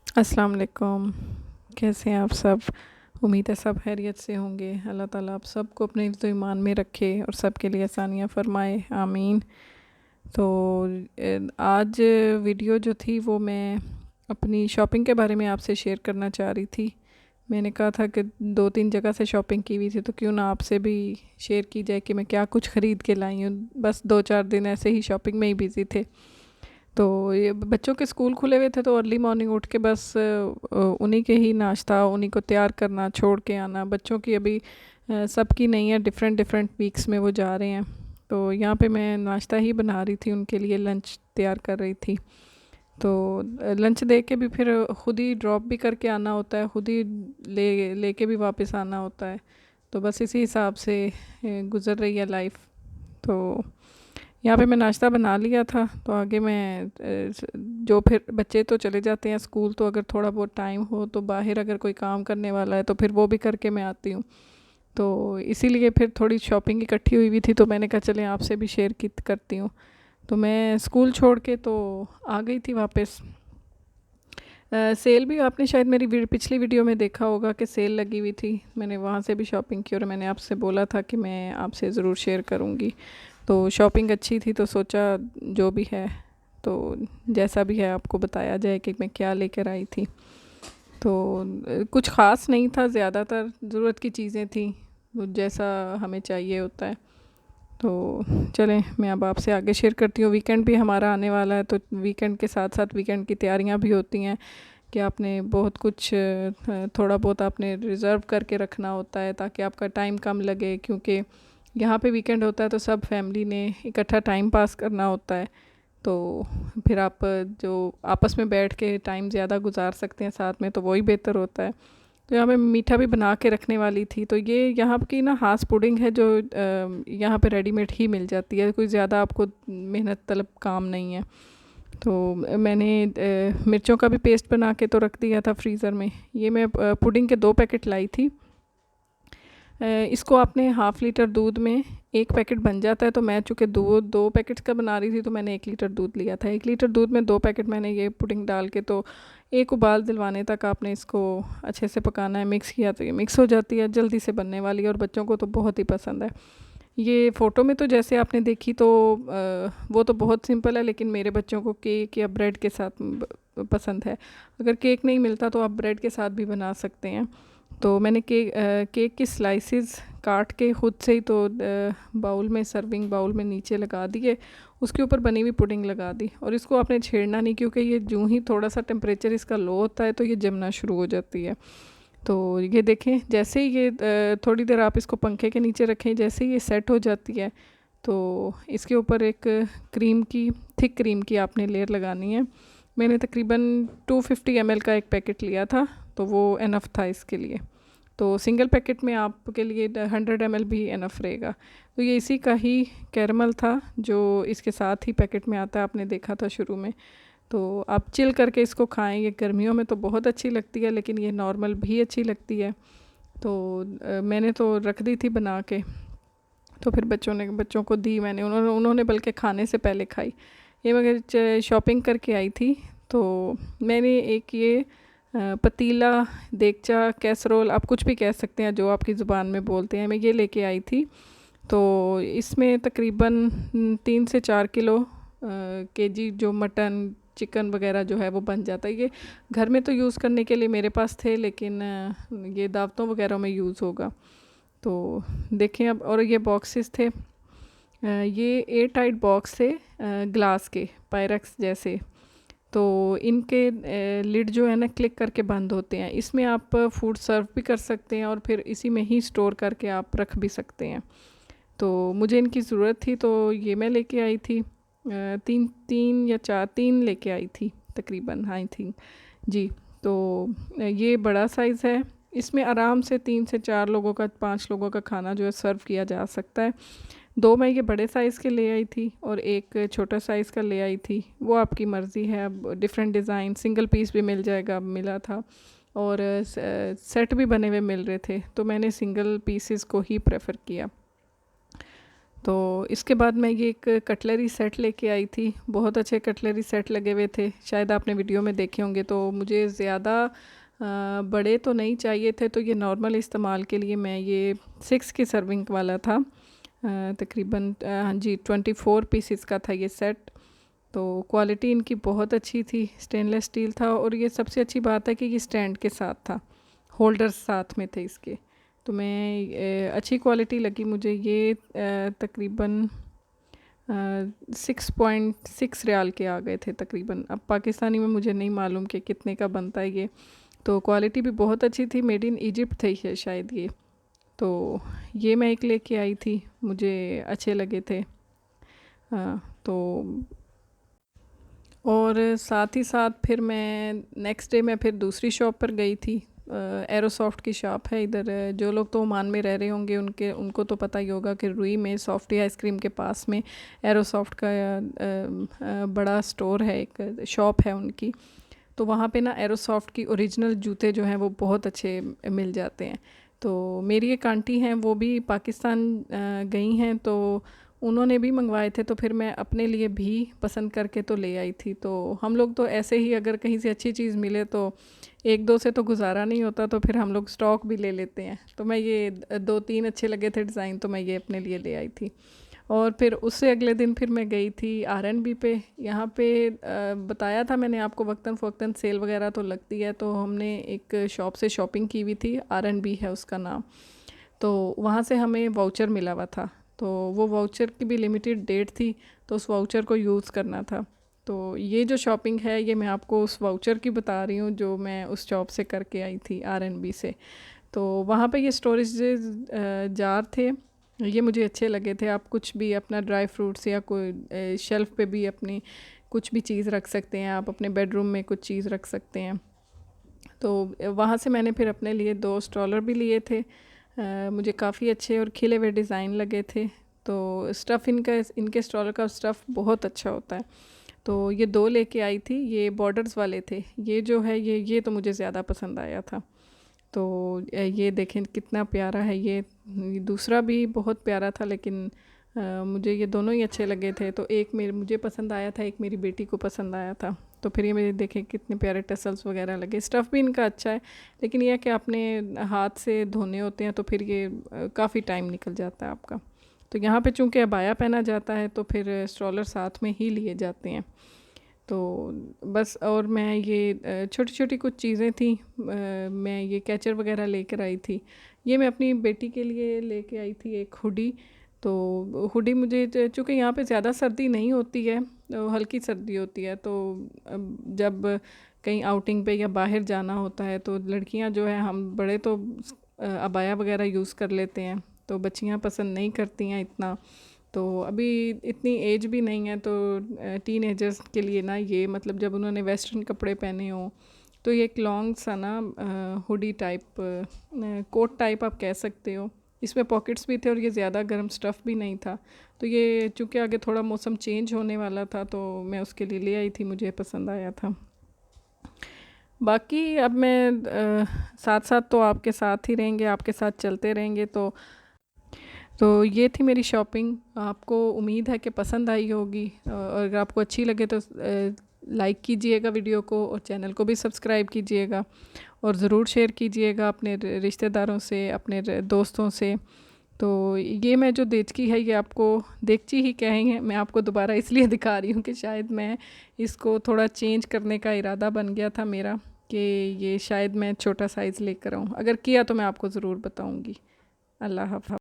अस्सलाम वालेकुम। कैसे हैं आप सब? उम्मीद है सब खैरियत से होंगे। अल्लाह ताला आप सबको अपने हिफ्ज़ ईमान में रखे और सबके लिए आसानियाँ फ़रमाए, आमीन। तो आज वीडियो जो थी वो मैं अपनी शॉपिंग के बारे में आपसे शेयर करना चाह रही थी। मैंने कहा था कि 2-3 जगह से शॉपिंग की हुई थी, तो क्यों ना आपसे भी शेयर की जाए कि मैं क्या कुछ ख़रीद के लाई हूँ। बस 2-4 दिन ऐसे ही शॉपिंग में ही बिज़ी थे। तो ये बच्चों के स्कूल खुले हुए थे, तो अर्ली मॉर्निंग उठ के बस उन्हीं के ही नाश्ता, उन्हीं को तैयार करना, छोड़ के आना। बच्चों की अभी सबकी नहीं है, डिफरेंट डिफरेंट वीक्स में वो जा रहे हैं। तो यहाँ पे मैं नाश्ता ही बना रही थी उनके लिए, लंच तैयार कर रही थी। तो लंच दे के भी फिर ख़ुद ही ड्रॉप भी करके आना होता है, ख़ुद ही लेके भी वापस आना होता है। तो बस इसी हिसाब से गुज़र रही है लाइफ। तो यहाँ पे मैं नाश्ता बना लिया था, तो आगे मैं जो फिर बच्चे तो चले जाते हैं स्कूल, तो अगर थोड़ा बहुत टाइम हो तो बाहर अगर कोई काम करने वाला है तो फिर वो भी करके मैं आती हूँ। तो इसीलिए फिर थोड़ी शॉपिंग इकट्ठी हुई हुई थी, तो मैंने कहा चलें आपसे भी शेयर की करती हूँ। तो मैं स्कूल छोड़ के तो आ गई थी वापस। सेल भी आपने शायद मेरी पिछली वीडियो में देखा होगा कि सेल लगी हुई थी, मैंने वहाँ से भी शॉपिंग की और मैंने आपसे बोला था कि मैं आपसे ज़रूर शेयर करूँगी। तो शॉपिंग अच्छी थी, तो सोचा जो भी है, तो जैसा भी है आपको बताया जाए कि मैं क्या लेकर आई थी। तो कुछ ख़ास नहीं था, ज़्यादातर ज़रूरत की चीज़ें थी, जैसा हमें चाहिए होता है। तो चलें मैं अब आपसे आगे शेयर करती हूँ। वीकेंड भी हमारा आने वाला है, तो वीकेंड के साथ साथ वीकेंड की तैयारियाँ भी होती हैं कि आपने बहुत कुछ थोड़ा बहुत आपने रिज़र्व करके रखना होता है ताकि आपका टाइम कम लगे, क्योंकि यहाँ पे वीकेंड होता है तो सब फैमिली ने इकट्ठा टाइम पास करना होता है। तो फिर आप जो आपस में बैठ के टाइम ज़्यादा गुजार सकते हैं साथ में, तो वही बेहतर होता है। तो यहाँ मैं मीठा भी बना के रखने वाली थी। तो ये यहाँ की ना हास पुडिंग है जो यहाँ पे रेडीमेड ही मिल जाती है, कोई ज़्यादा आपको मेहनत तलब काम नहीं है। तो मैंने मिर्चों का भी पेस्ट बना के तो रख दिया था फ्रीज़र में। ये मैं पुडिंग के 2 पैकेट लाई थी। इसको आपने हाफ़ लीटर दूध में 1 पैकेट बन जाता है, तो मैं चूँकि दो पैकेट्स का बना रही थी तो मैंने 1 लीटर दूध लिया था। 1 लीटर दूध में 2 पैकेट मैंने ये पुडिंग डाल के, तो एक उबाल दिलवाने तक आपने इसको अच्छे से पकाना है। मिक्स किया तो ये मिक्स हो जाती है, जल्दी से बनने वाली है और बच्चों को तो बहुत ही पसंद है। ये फ़ोटो में तो जैसे आपने देखी तो वो तो बहुत सिंपल है, लेकिन मेरे बच्चों को केक या ब्रेड के साथ पसंद है। अगर केक नहीं मिलता तो आप ब्रेड के साथ भी बना सकते हैं। तो मैंने केक की स्लाइसेस काट के ख़ुद से ही तो बाउल में, सर्विंग बाउल में नीचे लगा दिए, उसके ऊपर बनी हुई पुडिंग लगा दी। और इसको आपने छेड़ना नहीं, क्योंकि ये यूँ ही थोड़ा सा टेम्परेचर इसका लो होता है तो ये जमना शुरू हो जाती है। तो ये देखें, जैसे ही ये थोड़ी देर आप इसको पंखे के नीचे रखें, जैसे ही ये सेट हो जाती है तो इसके ऊपर एक थिक क्रीम की आपने लेयर लगानी है। मैंने तकरीबन 250 ml का एक पैकेट लिया था, तो वो इनफ था इसके लिए। तो सिंगल पैकेट में आपके लिए 100 ml भी इनफ रहेगा। तो ये इसी का ही कैरमल था जो इसके साथ ही पैकेट में आता है, आपने देखा था शुरू में। तो आप चिल करके इसको खाएं, ये गर्मियों में तो बहुत अच्छी लगती है, लेकिन ये नॉर्मल भी अच्छी लगती है। तो मैंने तो रख दी थी बना के, तो फिर बच्चों को दी मैंने, उन्होंने बल्कि खाने से पहले खाई। ये मैं शॉपिंग करके आई थी, तो मैंने एक ये पतीला, देगचा, कैसरोल, आप कुछ भी कह सकते हैं जो आपकी ज़ुबान में बोलते हैं, मैं ये लेके आई थी। तो इसमें तकरीबन 3 से 4 किलो केजी जो मटन, चिकन वगैरह जो है वो बन जाता है। ये घर में तो यूज़ करने के लिए मेरे पास थे, लेकिन ये दावतों वगैरह में यूज़ होगा। तो देखें अब, और ये बॉक्सेस थे, ये एयर टाइट बॉक्स थे, ग्लास के पायरेक्स जैसे। तो इनके लिड जो है ना क्लिक करके बंद होते हैं। इसमें आप फूड सर्व भी कर सकते हैं और फिर इसी में ही स्टोर करके आप रख भी सकते हैं। तो मुझे इनकी ज़रूरत थी, तो ये मैं लेके आई थी। तीन लेके आई थी तकरीबन, आई थिंक जी। तो ये बड़ा साइज़ है, इसमें आराम से 3 से 4 लोगों का, 5 लोगों का खाना जो है सर्व किया जा सकता है। 2 मैं ये बड़े साइज़ के ले आई थी और एक छोटा साइज़ का ले आई थी, वो आपकी मर्ज़ी है। अब डिफरेंट डिज़ाइन, सिंगल पीस भी मिल जाएगा, मिला था, और सेट भी बने हुए मिल रहे थे, तो मैंने सिंगल पीसेस को ही प्रेफर किया। तो इसके बाद मैं ये एक कटलरी सेट लेके आई थी। बहुत अच्छे कटलरी सेट लगे हुए थे, शायद आपने वीडियो में देखे होंगे। तो मुझे ज़्यादा बड़े तो नहीं चाहिए थे, तो ये नॉर्मल इस्तेमाल के लिए मैं ये 6 की सर्विंग वाला था। तकरीबन हाँ जी 24 पीसेस का था ये सेट। तो क्वालिटी इनकी बहुत अच्छी थी, स्टेनलेस स्टील था, और ये सबसे अच्छी बात है कि ये स्टैंड के साथ था, होल्डर्स साथ में थे इसके। तो मैं अच्छी क्वालिटी लगी मुझे ये। तकरीबन 6.6 रियाल के आ गए थे तकरीबन। अब पाकिस्तानी में मुझे नहीं मालूम कि कितने का बनता है ये। तो क्वालिटी भी बहुत अच्छी थी, मेड इन इजिप्ट थे ये शायद ये। तो ये मैं एक लेके आई थी, मुझे अच्छे लगे थे। तो और साथ ही साथ फिर मैं नेक्स्ट डे मैं फिर दूसरी शॉप पर गई थी। एरोसॉफ्ट की शॉप है इधर। जो लोग तो ओमान में रह रहे होंगे उनको तो पता ही होगा कि रुई में सॉफ्टी आइसक्रीम के पास में एरोसॉफ्ट का बड़ा स्टोर है, एक शॉप है उनकी। तो वहाँ पे ना एरोसॉफ्ट की ओरिजिनल जूते जो हैं वो बहुत अच्छे मिल जाते हैं। तो मेरी एक आंटी हैं, वो भी पाकिस्तान गई हैं, तो उन्होंने भी मंगवाए थे। तो फिर मैं अपने लिए भी पसंद करके तो ले आई थी। तो हम लोग तो ऐसे ही अगर कहीं से अच्छी चीज़ मिले तो एक दो से तो गुजारा नहीं होता, तो फिर हम लोग स्टॉक भी ले लेते हैं। तो मैं ये 2-3 अच्छे लगे थे डिज़ाइन, तो मैं ये अपने लिए ले आई थी। और फिर उससे अगले दिन फिर मैं गई थी आर.एन.बी पे। यहाँ पे बताया था मैंने आपको, वक्तन फ़वक्तन सेल वगैरह तो लगती है। तो हमने एक शॉप से शॉपिंग की हुई थी, आर.एन.बी है उसका नाम। तो वहाँ से हमें वाउचर मिला हुआ था। तो वो वाउचर की भी लिमिटेड डेट थी, तो उस वाउचर को यूज़ करना था। तो ये जो शॉपिंग है ये मैं आपको उस वाउचर की बता रही हूँ, जो मैं उस शॉप से करके आई थी आर.एन.बी से। तो वहाँ पे ये स्टोरेज जार थे, ये मुझे अच्छे लगे थे। आप कुछ भी अपना ड्राई फ्रूट्स या कोई शेल्फ़ पे भी अपनी कुछ भी चीज़ रख सकते हैं, आप अपने बेडरूम में कुछ चीज़ रख सकते हैं। तो वहाँ से मैंने फिर अपने लिए 2 स्ट्रॉलर भी लिए थे। मुझे काफ़ी अच्छे और खिले हुए डिज़ाइन लगे थे। तो स्टफ़ इनके स्ट्रॉलर का स्टफ़ बहुत अच्छा होता है। तो ये 2 लेके आई थी, ये बॉर्डर्स वाले थे। ये जो है ये तो मुझे ज़्यादा पसंद आया था। तो ये देखें कितना प्यारा है ये। दूसरा भी बहुत प्यारा था, लेकिन मुझे ये दोनों ही अच्छे लगे थे। तो एक मुझे पसंद आया था, एक मेरी बेटी को पसंद आया था। तो फिर ये मेरे देखें कितने प्यारे टसल्स वगैरह लगे। स्टफ़ भी इनका अच्छा है, लेकिन यह है कि आपने हाथ से धोने होते हैं, तो फिर ये काफ़ी टाइम निकल जाता है आपका। तो यहाँ पे चूँकि अबाया पहना जाता है, तो फिर स्ट्रॉलर साथ में ही लिए जाते हैं। तो बस, और मैं ये छोटी छोटी कुछ चीज़ें थी, मैं ये कैचर वगैरह लेकर आई थी। ये मैं अपनी बेटी के लिए लेके आई थी एक हुडी। तो हुडी मुझे चूँकि यहाँ पे ज़्यादा सर्दी नहीं होती है, तो हल्की सर्दी होती है। तो जब कहीं आउटिंग पे या बाहर जाना होता है, तो लड़कियाँ जो है, हम बड़े तो अबाया वगैरह यूज़ कर लेते हैं, तो बच्चियाँ पसंद नहीं करती हैं इतना। तो अभी इतनी एज भी नहीं है, तो टीनेजर्स के लिए ना ये, मतलब जब उन्होंने वेस्टर्न कपड़े पहने हों, तो ये एक लॉन्ग सा ना हुडी टाइप, कोट टाइप आप कह सकते हो। इसमें पॉकेट्स भी थे और ये ज़्यादा गर्म स्टफ़ भी नहीं था। तो ये चूँकि आगे थोड़ा मौसम चेंज होने वाला था, तो मैं उसके लिए ले आई थी, मुझे पसंद आया था। बाकी अब मैं साथ साथ तो आपके साथ ही रहेंगे, आपके साथ चलते रहेंगे। तो ये थी मेरी शॉपिंग। आपको उम्मीद है कि पसंद आई होगी, और अगर आपको अच्छी लगे तो लाइक कीजिएगा वीडियो को, और चैनल को भी सब्सक्राइब कीजिएगा, और ज़रूर शेयर कीजिएगा अपने रिश्तेदारों से, अपने दोस्तों से। तो ये मैं जो देचकी है, ये आपको देगची ही कहेंगे, मैं आपको दोबारा इसलिए दिखा रही हूँ कि शायद मैं इसको थोड़ा चेंज करने का इरादा बन गया था मेरा, कि ये शायद मैं छोटा साइज़ लेकर आऊँ। अगर किया तो मैं आपको ज़रूर बताऊँगी। अल्लाह हाफ़िज़।